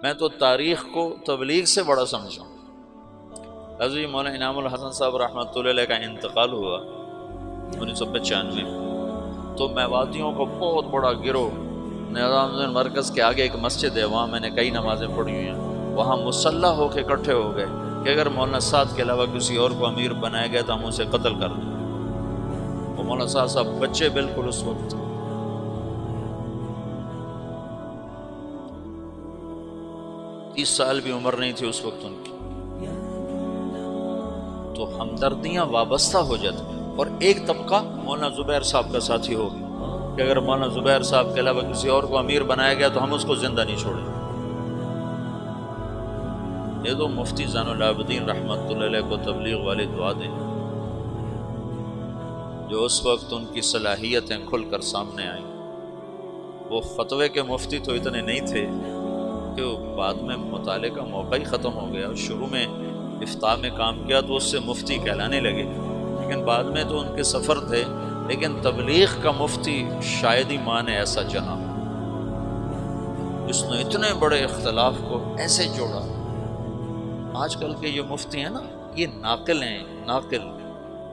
میں تو تاریخ کو تبلیغ سے بڑا سمجھا. حضرت مولانا انعام الحسن صاحب رحمۃ اللہ علیہ کا انتقال ہوا 1995 میں، تو میواتیوں کو بہت بڑا گروہ نظام الدین مرکز کے آگے ایک مسجد ہے، وہاں میں نے کئی نمازیں پڑھی ہوئی ہیں، وہاں مسلح ہو کے اکٹھے ہو گئے کہ اگر مولانا سعد کے علاوہ کسی اور کو امیر بنایا گیا تو ہم اسے قتل کر دیں. وہ مولانا سعد صاحب بچے بالکل اس وقت 30 سال بھی عمر نہیں تھی اس وقت ان کی. تو ہمدردیاں وابستہ ہو جاتی. اور ایک طبقہ مولانا زبیر صاحب کا ساتھی ہو گیا کہ اگر مولانا زبیر صاحب کے علاوہ کسی اور کو امیر بنایا گیا تو ہم اس کو زندہ نہیں چھوڑیں. یہ تو مفتی زین العابدین رحمۃ اللہ علیہ کو تبلیغ والی دعا دیں، جو اس وقت ان کی صلاحیتیں کھل کر سامنے آئیں. وہ فتوے کے مفتی تو اتنے نہیں تھے کہ بعد میں مطالعے کا موقع ہی ختم ہو گیا. شروع میں افتاء میں کام کیا تو اس سے مفتی کہلانے لگے، لیکن بعد میں تو ان کے سفر تھے. لیکن تبلیغ کا مفتی شاید ہی ماں نے ایسا چنا جس نے اتنے بڑے اختلاف کو ایسے جوڑا. آج کل کے یہ مفتی ہیں نا، یہ ناقل ہیں، ناقل.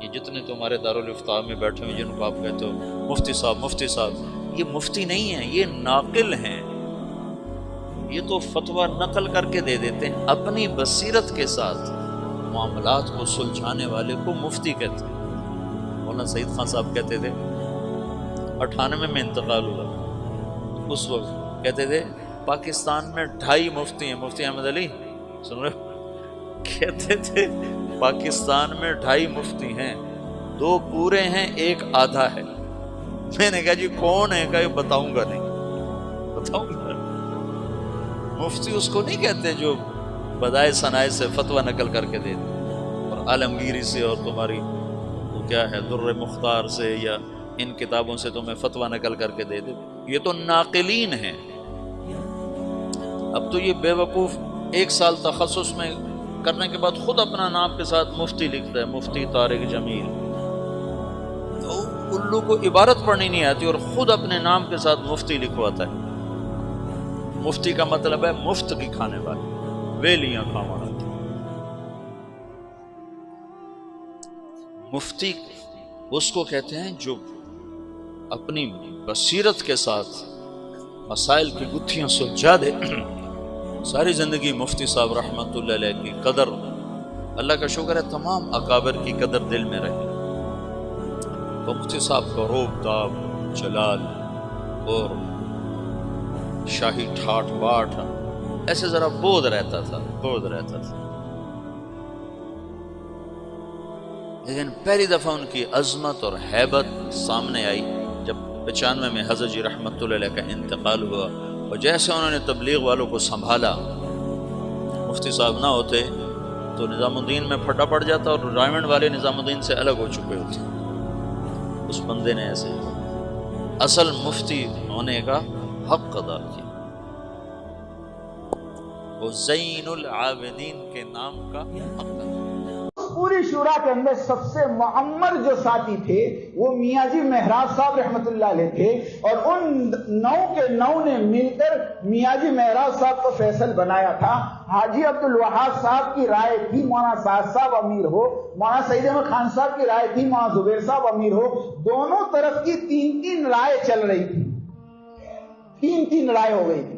یہ جتنے تمہارے دارالافتاء میں بیٹھے ہوئے جن کو آپ کہتے ہو مفتی صاحب مفتی صاحب، یہ مفتی نہیں ہیں، یہ ناقل ہیں. یہ تو فتویٰ نقل کر کے دے دیتے ہیں. اپنی بصیرت کے ساتھ معاملات کو سلجھانے والے کو مفتی کہتے ہیں. مولانا سعید خان صاحب کہتے تھے 98 میں انتقال ہوا، اس وقت کہتے تھے پاکستان میں 2.5 مفتی ہیں. مفتی احمد علی سن رہے، کہتے تھے پاکستان میں 2.5 مفتی ہیں، 2 پورے ہیں 1 آدھا ہے. میں نے کہا جی کون ہے؟ کہ بتاؤں گا نہیں، بتاؤں گا. مفتی اس کو نہیں کہتے جو بدائے ثنائے سے فتویٰ نقل کر کے دے دے، اور عالمگیری سے اور تمہاری وہ کیا ہے در مختار سے یا ان کتابوں سے تمہیں فتویٰ نقل کر کے دے دے. یہ تو ناقلین ہیں. اب تو یہ بے وقوف 1 سال تخصص میں کرنے کے بعد خود اپنا نام کے ساتھ مفتی لکھتا ہے، مفتی طارق جمیل. تو الو کو عبارت پڑھنی نہیں آتی اور خود اپنے نام کے ساتھ مفتی لکھواتا ہے. مفتی کا مطلب ہے مفت کی کھانے والے، ویلیاں کھاوانا. مفتی اس کو کہتے ہیں جو اپنی بصیرت کے ساتھ مسائل کی گتھیاں سلجھا دے. ساری زندگی مفتی صاحب رحمۃ اللہ علیہ کی قدر، اللہ کا شکر ہے تمام اکابر کی قدر دل میں رہے. تو مفتی صاحب کا روب داب جلال اور شاہی ٹھاٹ باٹ ایسے ذرا بود رہتا تھا. لیکن پہلی دفعہ ان کی عظمت اور ہیبت سامنے آئی جب 95 میں حضرت جی رحمۃ اللہ علیہ کا انتقال ہوا. اور جیسے انہوں نے تبلیغ والوں کو سنبھالا، مفتی صاحب نہ ہوتے تو نظام الدین میں پھٹا پڑ جاتا اور رائمنڈ والے نظام الدین سے الگ ہو چکے ہوتے. اس بندے نے ایسے اصل مفتی ہونے کا حق ادا کیا. وہ زین العابدین کے نام کا حق ادا کیا. پوری شورا کے اندر سب سے معمر جو ساتھی تھے وہ میاں جی مہراج صاحب رحمت اللہ علیہ تھے، اور ان 9 کے 9 نے مل کر میاں جی مہراج صاحب کو فیصل بنایا تھا. حاجی عبد الوہاب صاحب کی رائے تھی مولانا سعد صاحب امیر ہو، مولانا سعید احمد خان صاحب کی رائے تھی مولانا زبیر صاحب امیر ہو. دونوں طرف کی 3 رائے چل رہی تھی، 3 رائے ہو گئی تھی.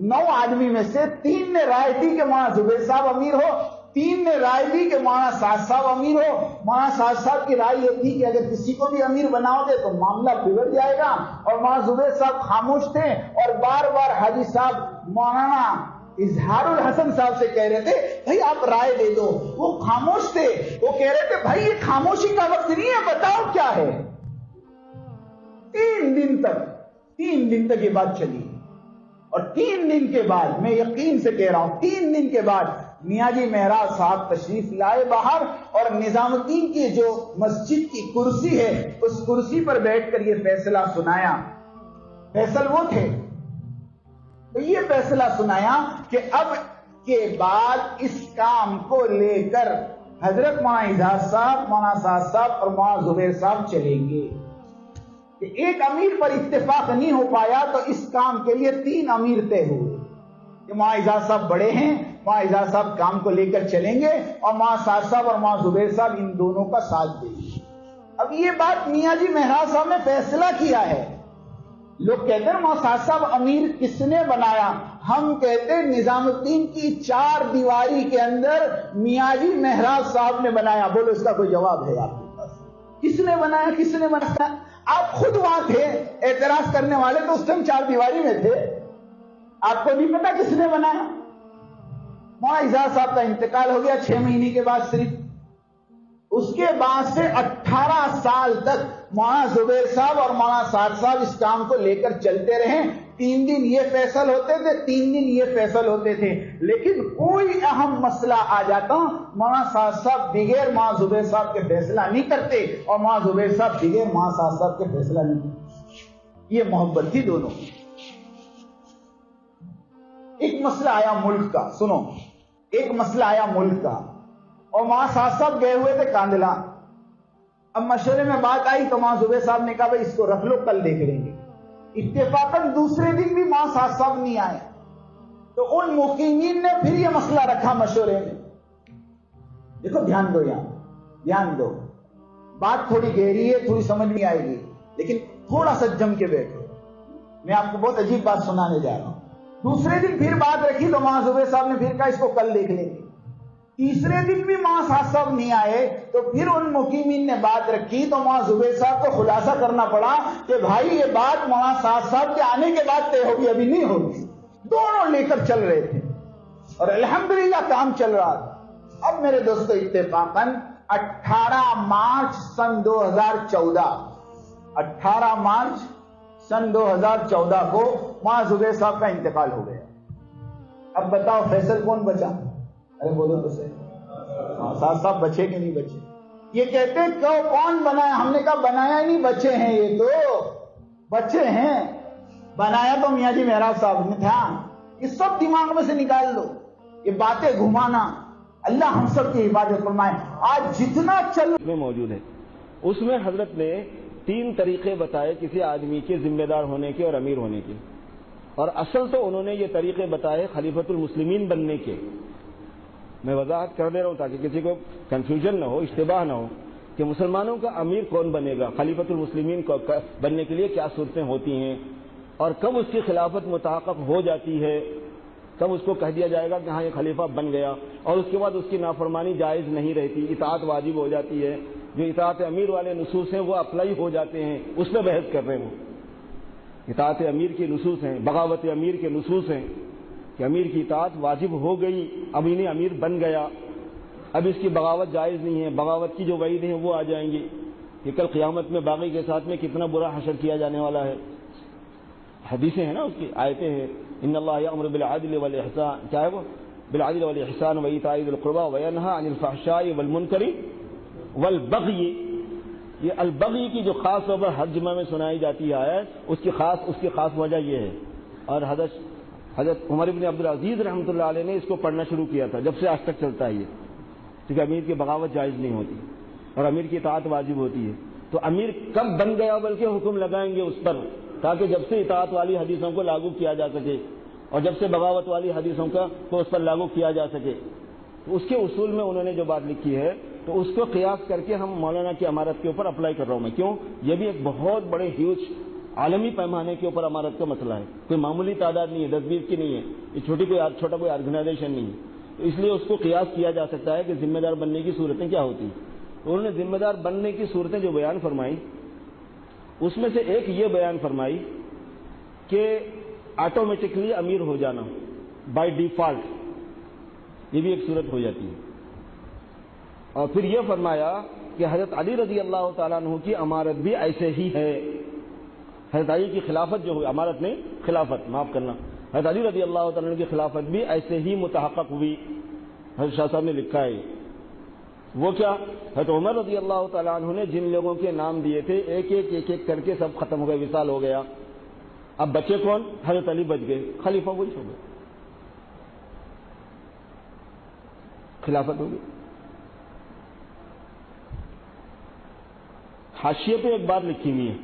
9 آدمی میں سے 3 نے رائے دی کہ مولانا زبیر صاحب امیر ہو، 3 نے رائے دی کہ مولانا سعد صاحب امیر ہو. مولانا سعد صاحب کی رائے یہ تھی کہ اگر کسی کو بھی امیر بناؤ گے تو معاملہ بگڑ جائے گا. اور مولانا زبیر صاحب خاموش تھے اور بار بار حاجی صاحب مولانا اظہار الحسن صاحب سے کہہ رہے تھے بھائی آپ رائے دے دو. وہ خاموش تھے، وہ کہہ رہے تھے بھائی یہ خاموشی کا وقت نہیں ہے، بتاؤ کیا ہے. 3 دن تک یہ بات چلی. اور 3 دن کے بعد، میں یقین سے کہہ رہا ہوں 3 دن کے بعد میاں جی مہراج صاحب تشریف لائے باہر، اور نظام الدین کی جو مسجد کی کرسی ہے اس کرسی پر بیٹھ کر یہ فیصلہ سنایا. فیصل وہ تھے تو یہ فیصلہ سنایا کہ اب کے بعد اس کام کو لے کر حضرت مولانا اظہار صاحب، مولانا سعد صاحب اور مولانا زبیر صاحب چلیں گے. کہ ایک امیر پر اتفاق نہیں ہو پایا تو اس کام کے لیے 3 امیر طے ہوئے. کہ مولانا اعجاز صاحب بڑے ہیں، مولانا اعجاز صاحب کام کو لے کر چلیں گے اور مولانا سعد صاحب اور مولانا زبیر صاحب ان دونوں کا ساتھ دیں گے۔ اب یہ بات میاں جی مہراج صاحب نے فیصلہ کیا ہے۔ لوگ کہتے ہیں مولانا سعد صاحب امیر کس نے بنایا؟ ہم کہتے ہیں نظام الدین کی 4 دیواری کے اندر میاں جی مہراج صاحب نے بنایا۔ بولو اس کا کوئی جواب ہے آپ کے پاس؟ کس نے بنایا؟ کس نے بنایا؟ آپ خود وہاں تھے، اعتراض کرنے والے تو اس ٹائم 4 دیواری میں تھے، آپ کو نہیں پتا کس نے بنایا؟ مولانا اعجاز صاحب کا انتقال ہو گیا 6 مہینے کے بعد صرف، اس کے بعد سے 18 سال تک مولانا زبیر صاحب اور مولانا سعد صاحب اس کام کو لے کر چلتے رہے۔ 3 دن یہ فیصل ہوتے تھے، 3 دن یہ فیصل ہوتے تھے، لیکن کوئی اہم مسئلہ آ جاتا مولانا سعد صاحب بغیر مولانا زبیر صاحب کے فیصلہ نہیں کرتے اور مولانا زبیر صاحب بغیر مولانا سعد صاحب کے فیصلہ نہیں کرتے۔ یہ محبت تھی دونوں۔ ایک مسئلہ آیا ملک کا، سنو، ایک مسئلہ آیا ملک کا اور مولانا سعد صاحب گئے ہوئے تھے کاندلا۔ اب مشورے میں بات آئی تو مولانا زبیر صاحب نے کہا بھائی اس کو رکھ لو، کل دیکھ لیں گے۔ اتفاقاً دوسرے دن بھی مولانا سعد صاحب نہیں آئے تو ان مقیمین نے پھر یہ مسئلہ رکھا مشورے میں۔ دیکھو دھیان دو، یہاں دھیان دو، بات تھوڑی گہری ہے، تھوڑی سمجھ نہیں آئے گی، لیکن تھوڑا سا جم کے بیٹھو، میں آپ کو بہت عجیب بات سنانے جا رہا ہوں۔ دوسرے دن پھر بات رکھی تو مولانا زبیر صاحب نے پھر کہا اس کو کل دیکھ لیں گے۔ تیسرے دن بھی مولانا سعد صاحب نہیں آئے تو پھر ان مقیمین نے بات رکھی تو مولانا زبیر صاحب کو خلاصہ کرنا پڑا کہ بھائی یہ بات مولانا سعد صاحب کے آنے کے بعد طے ہوگی، ابھی نہیں ہوگی۔ دونوں لے کر چل رہے تھے اور الحمدللہ کام چل رہا تھا۔ اب میرے دوستو اتفاقاً 18 مارچ سن 2014 18 مارچ سن 2014 کو مولانا زبیر صاحب کا انتقال ہو گیا۔ اب بتاؤ فیصل کون بچا؟ ارے بولو تو صحیح، سعد صاحب بچے کہ نہیں بچے؟ یہ کہتے کون بنایا؟ ہم نے کہا بنایا نہیں، بچے ہیں، یہ تو بچے ہیں، بنایا تو میاں جی مہراج صاحب نے تھا۔ یہ سب دماغ میں سے نکال دو، یہ باتیں گھمانا۔ اللہ ہم سب کی حفاظت فرمائے۔ آج جتنا چل میں موجود ہے، اس میں حضرت نے 3 طریقے بتائے کسی آدمی کے ذمہ دار ہونے کے اور امیر ہونے کے، اور اصل تو انہوں نے یہ طریقے بتائے خلیفۃ المسلمین بننے کے۔ میں وضاحت کر دے رہا ہوں تاکہ کسی کو کنفیوژن نہ ہو، اشتباہ نہ ہو کہ مسلمانوں کا امیر کون بنے گا، خلیفۃ المسلمین کو بننے کے لیے کیا صورتیں ہوتی ہیں، اور کب اس کی خلافت متحقق ہو جاتی ہے، کب اس کو کہہ دیا جائے گا کہ ہاں یہ خلیفہ بن گیا، اور اس کے بعد اس کی نافرمانی جائز نہیں رہتی، اطاعت واجب ہو جاتی ہے۔ جو اطاعت امیر والے نصوص ہیں وہ اپلائی ہو جاتے ہیں، اس میں بحث کر رہے ہیں۔ وہ اطاعت امیر کے نصوص ہیں، بغاوت امیر کے نصوص ہیں کہ امیر کی اطاعت واجب ہو گئی، اب انہیں امیر بن گیا، اب اس کی بغاوت جائز نہیں ہے، بغاوت کی جو وعید ہیں وہ آ جائیں گی کہ کل قیامت میں باغی کے ساتھ میں کتنا برا حشر کیا جانے والا ہے۔ حدیثیں ہیں نا، اس کی آیتیں ہیں، ان اللہ یامر بالعدل والاحسان، کیا ہے وہ؟ بالعدل والاحسان وایتاء ذی القربى وینہی عن الفحشاء والمنکر والبغی۔ یہ البغی کی جو خاص طور پر ہر جمعہ میں سنائی جاتی ہے اس کی خاص وجہ یہ ہے، اور حضرت عمر بن عبدالعزیز رحمۃ اللہ علیہ نے اس کو پڑھنا شروع کیا تھا، جب سے آج تک چلتا ہے یہ، کیونکہ امیر کی بغاوت جائز نہیں ہوتی اور امیر کی اطاعت واجب ہوتی ہے۔ تو امیر کب بن گیا بلکہ حکم لگائیں گے اس پر، تاکہ جب سے اطاعت والی حدیثوں کو لاگو کیا جا سکے اور جب سے بغاوت والی حدیثوں کو اس پر لاگو کیا جا سکے۔ تو اس کے اصول میں انہوں نے جو بات لکھی ہے تو اس کو قیاس کر کے ہم مولانا کی امارت کے اوپر اپلائی کر رہا ہوں میں۔ کیوں؟ یہ بھی ایک بہت بڑے ہیوج عالمی پیمانے کے اوپر امارت کا مسئلہ ہے، کوئی معمولی تعداد نہیں ہے، 10-20 کی نہیں ہے، یہ چھوٹا کوئی آرگنائزیشن نہیں ہے، تو اس لیے اس کو قیاس کیا جا سکتا ہے کہ ذمہ دار بننے کی صورتیں کیا ہوتی ہیں۔ تو انہوں نے ذمہ دار بننے کی صورتیں جو بیان فرمائی اس میں سے ایک یہ بیان فرمائی کہ آٹومیٹکلی امیر ہو جانا بائی ڈیفالٹ، یہ بھی ایک صورت ہو جاتی ہے۔ اور پھر یہ فرمایا کہ حضرت علی رضی اللہ تعالیٰ عنہ کی امارت بھی ایسے ہی ہے، حضرت علی کی خلافت جو ہوئی، امارت میں خلافت، معاف کرنا، حضرت علی رضی اللہ تعالیٰ عنہ کی خلافت بھی ایسے ہی متحقق ہوئی۔ حضرت شاہ صاحب نے لکھا ہے وہ کیا، حضرت عمر رضی اللہ تعالیٰ عنہ نے جن لوگوں کے نام دیے تھے ایک ایک کر کے سب ختم ہو گئے، وصال ہو گیا، اب بچے کون؟ حضرت علی بچ گئے، خلیفہ وہی ہو گئے، خلافت ہو گئی۔ حاشیے پہ ایک بات لکھی ہوئی ہے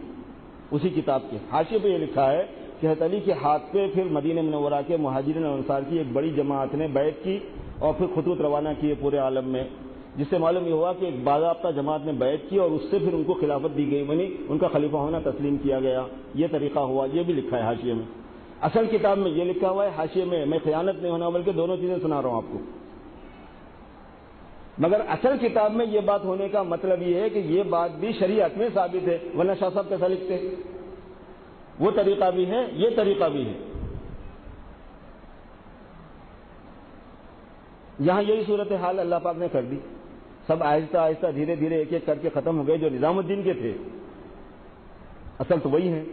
اسی کتاب کے حاشیے پہ یہ لکھا ہے کہ حضرت علی کے ہاتھ پہ پھر مدینہ منورہ کے مہاجرین اور انصار کی ایک بڑی جماعت نے بیعت کی اور پھر خطوط روانہ کیے پورے عالم میں، جس سے معلوم یہ ہوا کہ ایک باضابطہ جماعت نے بیعت کی اور اس سے پھر ان کو خلافت دی گئی، یعنی ان کا خلیفہ ہونا تسلیم کیا گیا. یہ طریقہ ہوا. یہ بھی لکھا ہے حاشیے میں. اصل کتاب میں یہ لکھا ہوا ہے، حاشیے میں خیانت نہیں ہونا بلکہ دونوں چیزیں سنا رہا ہوں آپ کو. مگر اصل کتاب میں یہ بات ہونے کا مطلب یہ ہے کہ یہ بات بھی شریعت میں ثابت ہے، ورنہ شاہ صاحب کیسا لکھتے؟ وہ طریقہ بھی ہے، یہ طریقہ بھی ہے. یہاں یہی صورتحال اللہ پاک نے کر دی. سب آہستہ آہستہ دھیرے دھیرے ایک ایک کر کے ختم ہو گئے. جو نظام الدین کے تھے اصل تو وہی ہیں،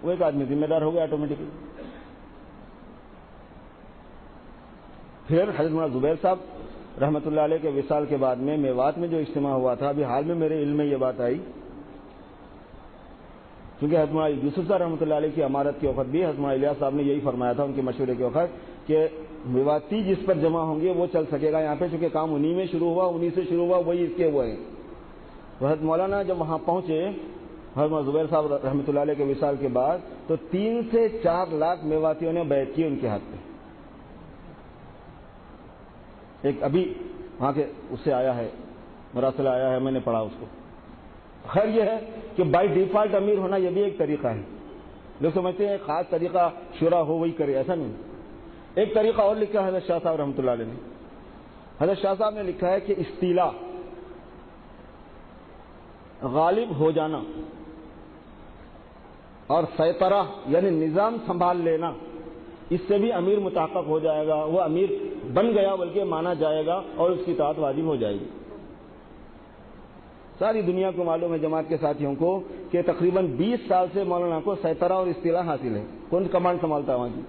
وہ ایک آدمی ذمہ دار ہو گیا آٹومیٹکلی. پھر حضرت مولانا زبیر صاحب رحمۃ اللہ علیہ کے وصال کے بعد میں میوات میں جو اجتماع ہوا تھا، ابھی حال میں میرے علم میں یہ بات آئی، کیونکہ حضرت مولانا یوسف صاحب رحمۃ اللہ علیہ کی امارت کے وقت بھی حضرت مولانا الیاس صاحب نے یہی فرمایا تھا ان کے مشورے کے وقت کہ میواتی جس پر جمع ہوں گے وہ چل سکے گا یہاں پہ، چونکہ کام انہی میں شروع ہوا، انہی سے شروع ہوا، وہی اس کے وہ ہیں. حضرت مولانا جب وہاں پہنچے حضرت مولانا زبیر صاحب رحمۃ اللہ علیہ کے وصال کے بعد، تو 3 سے 4 لاکھ میواتیوں نے بیعت کی ان کے ہاتھ پہ. ایک ابھی وہاں کے اس سے آیا ہے، مراسلہ آیا ہے، میں نے پڑھا اس کو. خیر یہ ہے کہ بائی ڈیفالٹ امیر ہونا یہ بھی ایک طریقہ ہے. لوگ سمجھتے ہیں ایک خاص طریقہ شورا ہو وہی کرے، ایسا نہیں. ایک طریقہ اور لکھا ہے حضرت شاہ صاحب رحمۃ اللہ علیہ نے. حضرت شاہ صاحب نے لکھا ہے کہ استیلا، غالب ہو جانا، اور سیطرہ یعنی نظام سنبھال لینا، اس سے بھی امیر متحقق ہو جائے گا. وہ امیر بن گیا بلکہ مانا جائے گا اور اس کی اطاعت واجب ہو جائے گی. ساری دنیا کو معلوم ہے، جماعت کے ساتھیوں کو، کہ تقریباً 20 سال سے مولانا کو سیطرہ اور استیلا حاصل ہے. کون کمانڈ سنبھالتا ہے وہاں کی؟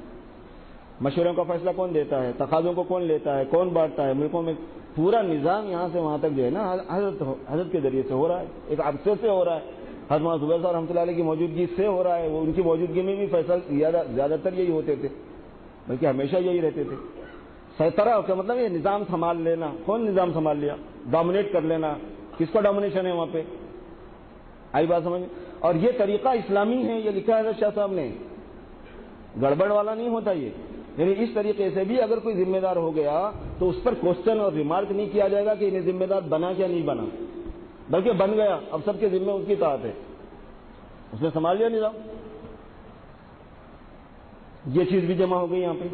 مشوروں کا فیصلہ کون دیتا ہے؟ تقاضوں کو کون لیتا ہے؟ کون بانٹتا ہے؟ ملکوں میں پورا نظام یہاں سے وہاں تک جو ہے نا حضرت کے ذریعے سے ہو رہا ہے، ایک عرصے سے ہو رہا ہے. حضرت مولانا زبیر صاحب رحمۃ اللہ علیہ کی موجودگی سے ہو رہا ہے. وہ ان کی موجودگی میں بھی فیصلہ زیادہ تر یہی ہوتے تھے، بلکہ ہمیشہ یہی رہتے تھے. سیطرہ کا مطلب یہ نظام سنبھال لینا. کون نظام سنبھال لیا؟ ڈومینیٹ کر لینا. کس کا ڈومینیشن ہے وہاں پہ؟ آئی بات سمجھ؟ اور یہ طریقہ اسلامی ہے، یہ لکھا ہے حضرت شاہ صاحب نے، گڑبڑ والا نہیں ہوتا یہ. یعنی اس طریقے سے بھی اگر کوئی ذمہ دار ہو گیا تو اس پر کوشچن اور ریمارک نہیں کیا جائے گا کہ انہیں ذمہ دار بنا کیا نہیں بنا، بلکہ بن گیا، اب سب کے ذمہ اس کی اطاعت ہے، اس نے سنبھال لیا نظام. یہ چیز بھی جمع ہو گئی یہاں پہ.